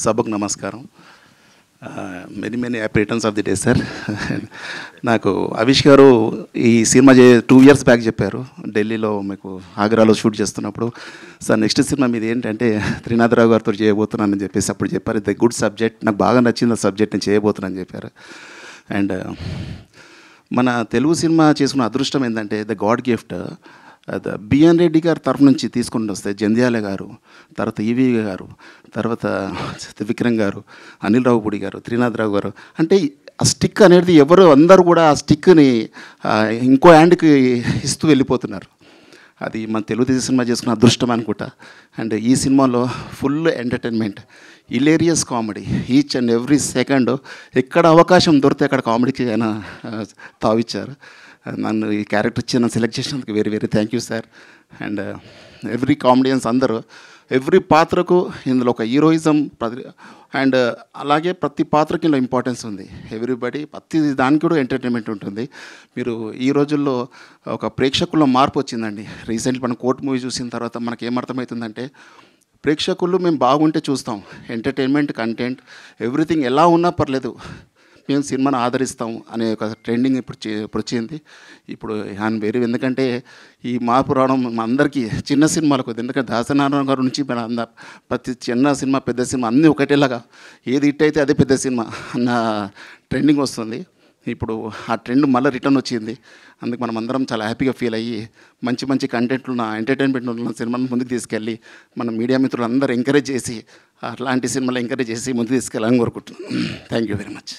సభకు నమస్కారం. Many many happy returns of the day sir. నాకు అవిష్ గారు ఈ సినిమా 2 years బ్యాక్ చెప్పారు, ఢిల్లీలో మీకు ఆగ్రాలో షూట్ చేస్తున్నప్పుడు. సార్ నెక్స్ట్ సినిమా మీది ఏంటంటే త్రినాథరావు గారితో చేయబోతున్నానని చెప్పేసి అప్పుడు చెప్పారు. ఇది గుడ్ సబ్జెక్ట్, నాకు బాగా నచ్చింది ఆ సబ్జెక్ట్, నేను చేయబోతున్నానని చెప్పారు. అండ్ మన తెలుగు సినిమా చేసుకున్న అదృష్టం ఏంటంటే the god gift. B N Reddy గారి తరఫు నుంచి తీసుకుని వస్తే జంధ్యాల గారు, తర్వాత ఈవి గారు, తర్వాత విక్రమ్ గారు, అనిల్ రావుపూడి గారు, త్రినాథరావు గారు, అంటే ఆ స్టిక్ అనేది ఎవరు అందరూ కూడా ఆ స్టిక్ని ఇంకో హ్యాండ్కి ఇస్తూ వెళ్ళిపోతున్నారు. అది మన తెలుగు సినిమా చేసుకున్న అదృష్టం అనుకుంటా. అండ్ ఈ సినిమాలో full entertainment, hilarious comedy, each and every second ఎక్కడ అవకాశం దొరికితే అక్కడ కామెడీకి ఆయన తావిచ్చారు. నన్ను ఈ క్యారెక్టర్ ఇచ్చి సెలెక్ట్ చేసినందుకు very very thank you sir. And every comedians అందరూ ఎవ్రీ పాత్రకు ఇందులో ఒక హీరోయిజం, అండ్ అలాగే ప్రతి పాత్రకి ఇందులో ఇంపార్టెన్స్ ఉంది. ఎవ్రీబడి ప్రతి దానికి కూడా ఎంటర్టైన్మెంట్ ఉంటుంది. మీరు ఈ రోజుల్లో ఒక ప్రేక్షకుల్లో మార్పు వచ్చిందండి. రీసెంట్లీ మనం కోర్ట్ మూవీ చూసిన తర్వాత మనకి ఏమర్థమవుతుందంటే, ప్రేక్షకులు మేము బాగుంటే చూస్తాం, ఎంటర్టైన్మెంట్, కంటెంట్, ఎవ్రీథింగ్ ఎలా ఉన్నా పర్లేదు, మేము సినిమాను ఆదరిస్తాం అనే ఒక ట్రెండింగ్ ఇప్పుడు వచ్చింది. ఇప్పుడు ఆయన వేరు, ఎందుకంటే ఈ మార్పు రావడం అందరికీ చిన్న సినిమాలకు, ఎందుకంటే దాసనారాయణ గారి నుంచి మన ప్రతి చిన్న సినిమా పెద్ద సినిమా అన్నీ ఒకటేలాగా, ఏది హిట్ అయితే అదే పెద్ద సినిమా అన్న ట్రెండింగ్ వస్తుంది. ఇప్పుడు ఆ ట్రెండ్ మళ్ళీ రిటర్న్ వచ్చింది. అందుకు మనం అందరం చాలా హ్యాపీగా ఫీల్ అయ్యి మంచి మంచి కంటెంట్లు ఉన్న, ఎంటర్టైన్మెంట్ ఉన్న సినిమాను ముందుకు తీసుకెళ్ళి మన మీడియా మిత్రులు అందరూ ఎంకరేజ్ చేసి అట్లాంటి సినిమాలు ఎంకరేజ్ చేసి ముందుకు తీసుకెళ్ళాలని కోరుకుంటున్నాను. Thank you very much.